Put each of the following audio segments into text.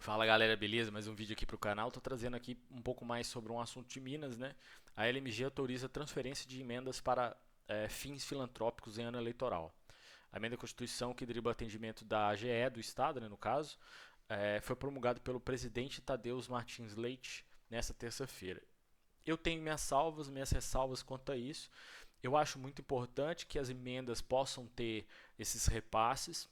Fala galera, beleza? Mais um vídeo aqui para o canal. Tô trazendo aqui um pouco mais sobre um assunto de Minas, né? A LMG autoriza a transferência de emendas para fins filantrópicos em ano eleitoral. A emenda à Constituição que dribla atendimento da AGE do Estado, né, no caso, foi promulgado pelo presidente Tadeu Martins Leite nesta terça-feira. Eu tenho minhas ressalvas quanto a isso. Eu acho muito importante que as emendas possam ter esses repasses.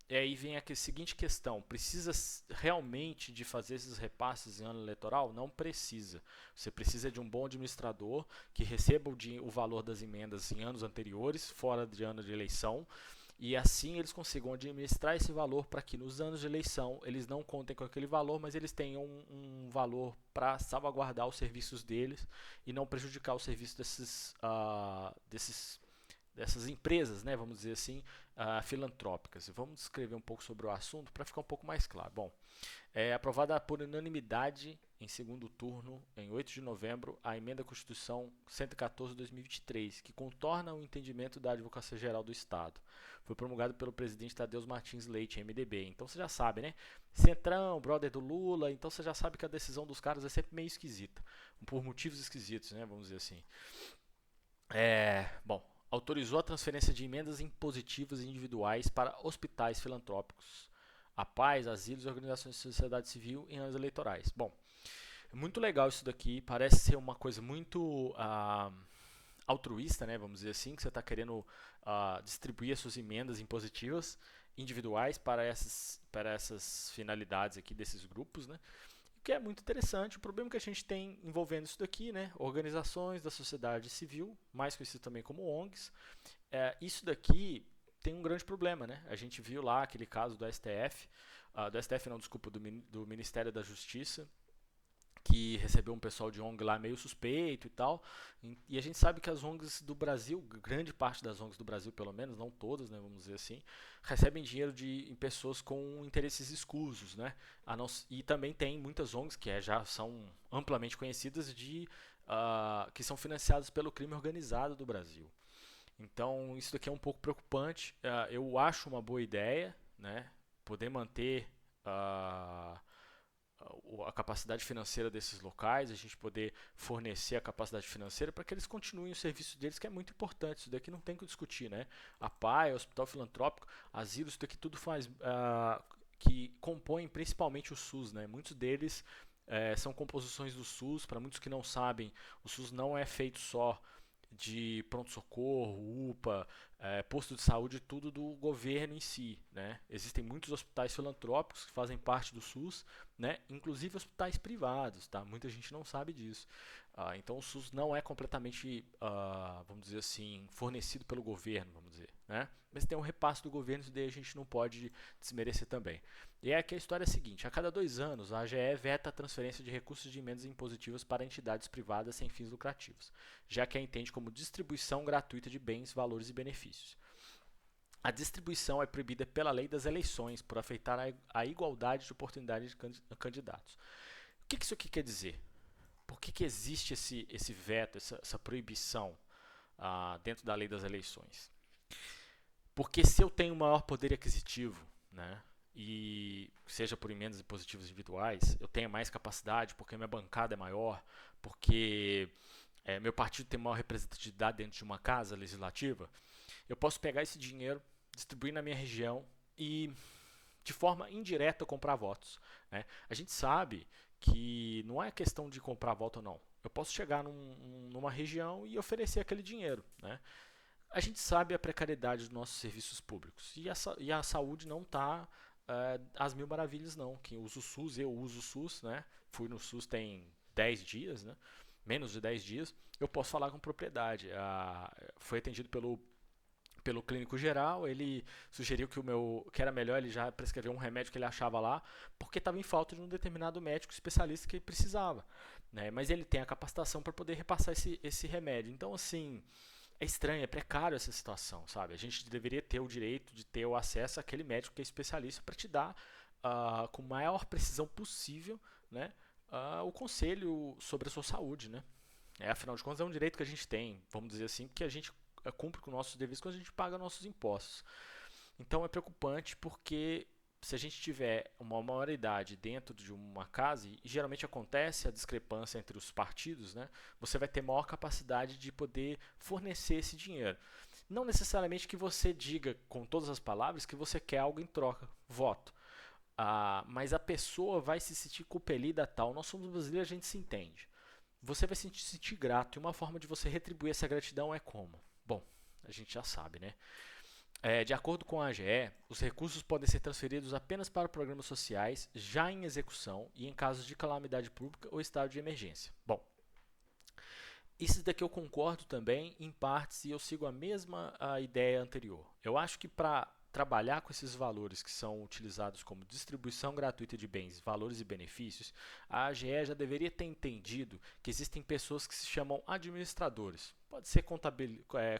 E aí vem a seguinte questão: precisa realmente de fazer esses repasses em ano eleitoral? Não precisa. Você precisa de um bom administrador que receba o valor das emendas em anos anteriores, fora de ano de eleição, e assim eles consigam administrar esse valor para que nos anos de eleição eles não contem com aquele valor, mas eles tenham um valor para salvaguardar os serviços deles e não prejudicar o serviço dessas empresas, né, vamos dizer assim, filantrópicas. Vamos descrever um pouco sobre o assunto para ficar um pouco mais claro. Bom, é aprovada por unanimidade em segundo turno, em 8 de novembro, a emenda à Constituição 114 de 2023, que contorna o entendimento da Advocacia Geral do Estado. Foi promulgado pelo presidente Tadeu Martins Leite, MDB. Então você já sabe, né? Centrão, brother do Lula, então você já sabe que a decisão dos caras é sempre meio esquisita, por motivos esquisitos, né? Vamos dizer assim. Bom, autorizou a transferência de emendas impositivas individuais para hospitais filantrópicos, a paz, asilos e organizações de sociedade civil em anos eleitorais. Bom, é muito legal isso daqui, parece ser uma coisa muito altruísta, né, vamos dizer assim, que você está querendo distribuir as suas emendas impositivas individuais para essas finalidades aqui desses grupos, né? O que é muito interessante. O problema que a gente tem envolvendo isso daqui, né? Organizações da sociedade civil, mais conhecido também como ONGs. Isso daqui tem um grande problema, né? A gente viu lá aquele caso do STF, do STF não, desculpa, do Ministério da Justiça, que recebeu um pessoal de ONG lá meio suspeito e tal. E a gente sabe que as ONGs do Brasil, grande parte das ONGs do Brasil, pelo menos, não todas, né, vamos dizer assim, recebem dinheiro em pessoas com interesses escusos, né? E também tem muitas ONGs que já são amplamente conhecidas que são financiadas pelo crime organizado do Brasil. Então isso daqui é um pouco preocupante. Eu acho uma boa ideia, né? Poder manter uh, a capacidade financeira desses locais, a gente poder fornecer a capacidade financeira para que eles continuem o serviço deles, que é muito importante. Isso daqui não tem que discutir, né? A PAI, o Hospital Filantrópico, asilo, isso daqui tudo que compõem principalmente o SUS, né? Muitos deles são composições do SUS. Para muitos que não sabem, o SUS não é feito só de pronto-socorro, UPA, posto de saúde, tudo do governo em si, né? Existem muitos hospitais filantrópicos que fazem parte do SUS, né? Inclusive hospitais privados, tá? Muita gente não sabe disso. Então o SUS não é completamente, vamos dizer assim, fornecido pelo governo, vamos dizer, né? Mas tem um repasse do governo, isso daí a gente não pode desmerecer também. E é que a história é a seguinte: a cada 2 anos, a AGE veta a transferência de recursos de emendas impositivas para entidades privadas sem fins lucrativos, já que a entende como distribuição gratuita de bens, valores e benefícios. A distribuição é proibida pela lei das eleições, por afetar a igualdade de oportunidade de candidatos. O que isso aqui quer dizer? Por que existe esse veto, essa proibição dentro da lei das eleições? Porque se eu tenho maior poder aquisitivo, né, e seja por emendas impositivas individuais, eu tenho mais capacidade, porque minha bancada é maior, porque meu partido tem maior representatividade dentro de uma casa legislativa, eu posso pegar esse dinheiro, distribuir na minha região e, de forma indireta, comprar votos, né? A gente sabe que não é questão de comprar voto ou não. Eu posso chegar numa região e oferecer aquele dinheiro, né? A gente sabe a precariedade dos nossos serviços públicos e a saúde não está às mil maravilhas, não. Quem usa o SUS, eu uso o SUS, né? Fui no SUS tem 10 dias, né? Menos de 10 dias. Eu posso falar com propriedade. Foi atendido pelo clínico geral, ele sugeriu que era melhor ele já prescrever um remédio que ele achava lá, porque estava em falta de um determinado médico especialista que ele precisava, né? Mas ele tem a capacitação para poder repassar esse remédio. Então, assim, é estranho, é precário essa situação, sabe? A gente deveria ter o direito de ter o acesso àquele médico que é especialista para te dar com a maior precisão possível, né, o conselho sobre a sua saúde, né? Afinal de contas, é um direito que a gente tem, vamos dizer assim, que a gente cumpre com nossos deveres quando a gente paga nossos impostos. Então é preocupante porque se a gente tiver uma maioridade dentro de uma casa, e geralmente acontece a discrepância entre os partidos, né, você vai ter maior capacidade de poder fornecer esse dinheiro. Não necessariamente que você diga com todas as palavras que você quer algo em troca, voto. Mas a pessoa vai se sentir compelida a tal. Nós somos brasileiros, a gente se entende. Você vai se sentir grato, e uma forma de você retribuir essa gratidão é como? Bom, a gente já sabe, né? De acordo com a AGE, os recursos podem ser transferidos apenas para programas sociais já em execução e em casos de calamidade pública ou estado de emergência. Bom, isso daqui eu concordo também em partes e eu sigo a mesma ideia anterior. Eu acho que para trabalhar com esses valores que são utilizados como distribuição gratuita de bens, valores e benefícios, a AGE já deveria ter entendido que existem pessoas que se chamam administradores. Pode ser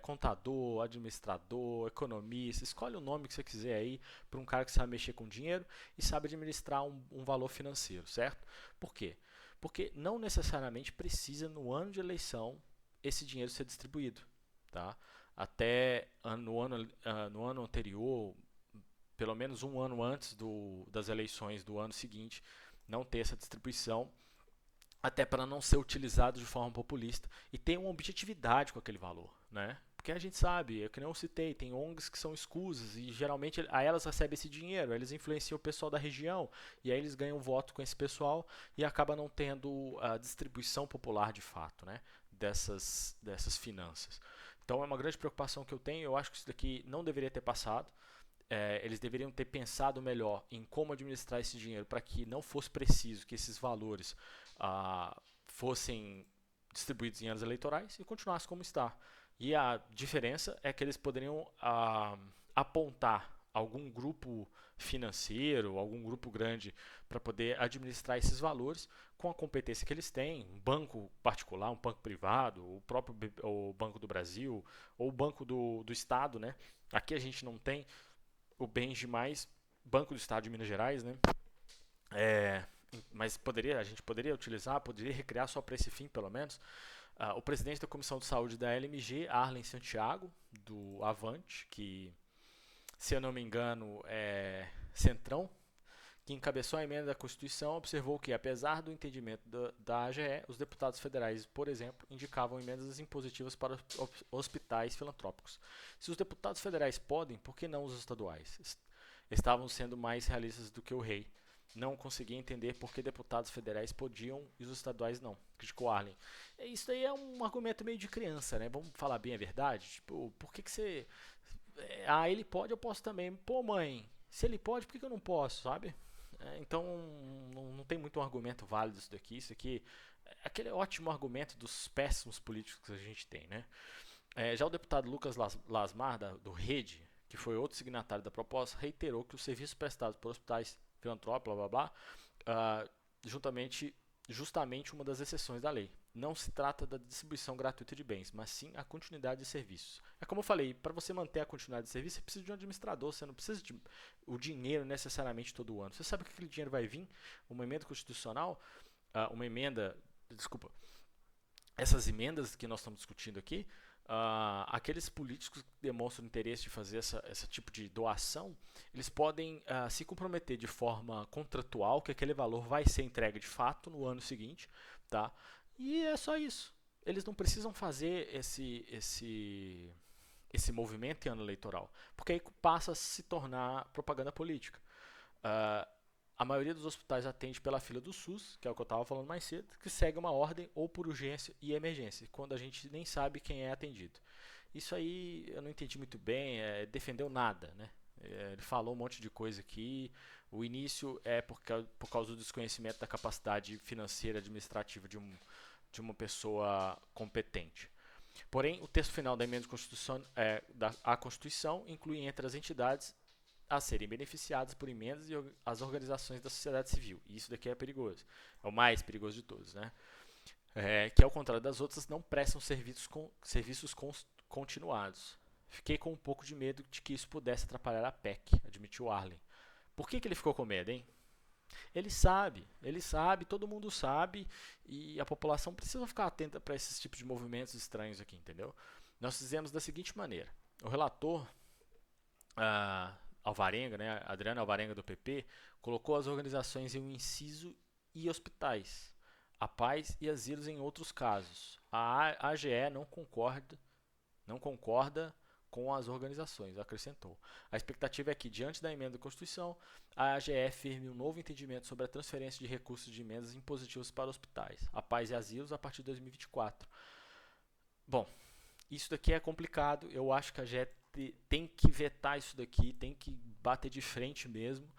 contador, administrador, economista, escolhe o nome que você quiser aí para um cara que sabe mexer com dinheiro e sabe administrar um valor financeiro, certo? Por quê? Porque não necessariamente precisa, no ano de eleição, esse dinheiro ser distribuído. Tá? Até no ano anterior, pelo menos um ano antes das eleições do ano seguinte, não ter essa distribuição, até para não ser utilizado de forma populista e ter uma objetividade com aquele valor. Né? Porque a gente sabe, que nem eu citei, tem ONGs que são escusas e geralmente a elas recebem esse dinheiro, eles influenciam o pessoal da região e aí eles ganham voto com esse pessoal e acaba não tendo a distribuição popular de fato, né, dessas finanças. Então é uma grande preocupação que eu tenho, eu acho que isso daqui não deveria ter passado. Eles deveriam ter pensado melhor em como administrar esse dinheiro para que não fosse preciso que esses valores fossem distribuídos em anos eleitorais e continuasse como está. E a diferença é que eles poderiam apontar algum grupo financeiro, algum grupo grande para poder administrar esses valores com a competência que eles têm, um banco particular, um banco privado, o próprio o Banco do Brasil ou o Banco do Estado, né? Aqui a gente não tem o Benji mais Banco do Estado de Minas Gerais, né? Mas a gente poderia utilizar, poderia recriar só para esse fim, pelo menos. O presidente da Comissão de Saúde da LMG, Arlen Santiago, do Avante, que, se eu não me engano, é Centrão, que encabeçou a emenda da Constituição, observou que, apesar do entendimento da AGE, os deputados federais, por exemplo, indicavam emendas impositivas para hospitais filantrópicos. Se os deputados federais podem, por que não os estaduais? Estavam sendo mais realistas do que o rei. Não conseguia entender por que deputados federais podiam e os estaduais não, criticou Arlen. Isso aí é um argumento meio de criança, né? Vamos falar bem a verdade? Tipo, por que você... ele pode, eu posso também. Pô, mãe, se ele pode, por que eu não posso, sabe? Então, não tem muito um argumento válido isso daqui. Isso aqui é aquele ótimo argumento dos péssimos políticos que a gente tem, né? Já o deputado Lucas Lasmar, do Rede, que foi outro signatário da proposta, reiterou que os serviços prestados por hospitais filantrópicos, blá blá blá, justamente uma das exceções da lei. Não se trata da distribuição gratuita de bens, mas sim a continuidade de serviços. É como eu falei, para você manter a continuidade de serviço, você precisa de um administrador, você não precisa de o dinheiro necessariamente todo ano. Você sabe que aquele dinheiro vai vir, uma emenda constitucional, essas emendas que nós estamos discutindo aqui, aqueles políticos que demonstram interesse de fazer esse tipo de doação, eles podem se comprometer de forma contratual que aquele valor vai ser entregue de fato no ano seguinte, tá? E é só isso. Eles não precisam fazer esse movimento em ano eleitoral, porque aí passa a se tornar propaganda política. A maioria dos hospitais atende pela fila do SUS, que é o que eu estava falando mais cedo, que segue uma ordem ou por urgência e emergência, quando a gente nem sabe quem é atendido. Isso aí eu não entendi muito bem, defendeu nada, né? Ele falou um monte de coisa aqui. O início é por causa do desconhecimento da capacidade financeira e administrativa de uma pessoa competente. Porém, o texto final da emenda à Constituição inclui entre as entidades a serem beneficiadas por emendas e as organizações da sociedade civil. E isso daqui é perigoso. É o mais perigoso de todos, né? Que, ao contrário das outras, não prestam serviços continuados. Fiquei com um pouco de medo de que isso pudesse atrapalhar a PEC, admitiu Arlen. Por que ele ficou com medo, hein? Ele sabe, todo mundo sabe, e a população precisa ficar atenta para esses tipos de movimentos estranhos aqui, entendeu? Nós fizemos da seguinte maneira: o relator Alvarenga, né, Adriana Alvarenga do PP, colocou as organizações em um inciso e hospitais, a paz e asilos em outros casos. A AGE não concorda com as organizações, acrescentou. A expectativa é que, diante da emenda da Constituição, a AGE firme um novo entendimento sobre a transferência de recursos de emendas impositivas para hospitais, a paz e asilos a partir de 2024. Bom, isso daqui é complicado. Eu acho que a AGE tem que vetar isso daqui, tem que bater de frente mesmo,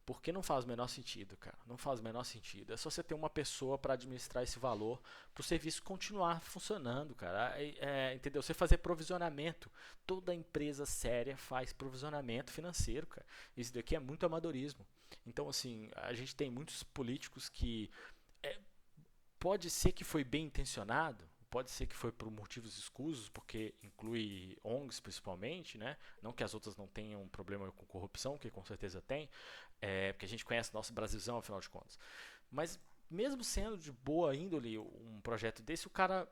porque não faz o menor sentido, cara. Não faz o menor sentido. É só você ter uma pessoa para administrar esse valor para o serviço continuar funcionando, cara. Entendeu? Você fazer provisionamento. Toda empresa séria faz provisionamento financeiro, cara. Isso daqui é muito amadorismo. Então, assim, a gente tem muitos políticos que é, pode ser que foi bem intencionado, pode ser que foi por motivos escusos, porque inclui ONGs principalmente, né? Não que as outras não tenham problema com corrupção, que com certeza tem, porque a gente conhece nosso Brasilzão, afinal de contas. Mas mesmo sendo de boa índole um projeto desse, o cara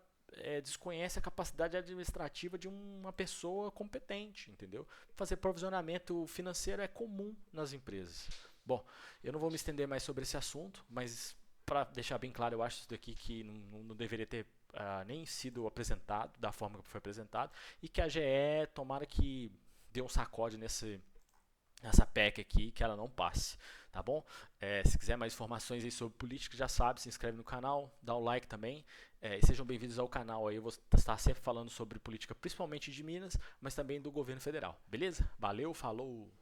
desconhece a capacidade administrativa de uma pessoa competente, entendeu? Fazer provisionamento financeiro é comum nas empresas. Bom, eu não vou me estender mais sobre esse assunto, mas para deixar bem claro, eu acho isso daqui que não deveria ter nem sido apresentado da forma que foi apresentado, e que a GE tomara que dê um sacode nessa PEC aqui, que ela não passe, tá bom? Se quiser mais informações aí sobre política, já sabe, se inscreve no canal, dá um like também, e sejam bem-vindos ao canal aí. Eu vou estar sempre falando sobre política, principalmente de Minas, mas também do governo federal, beleza? Valeu, falou!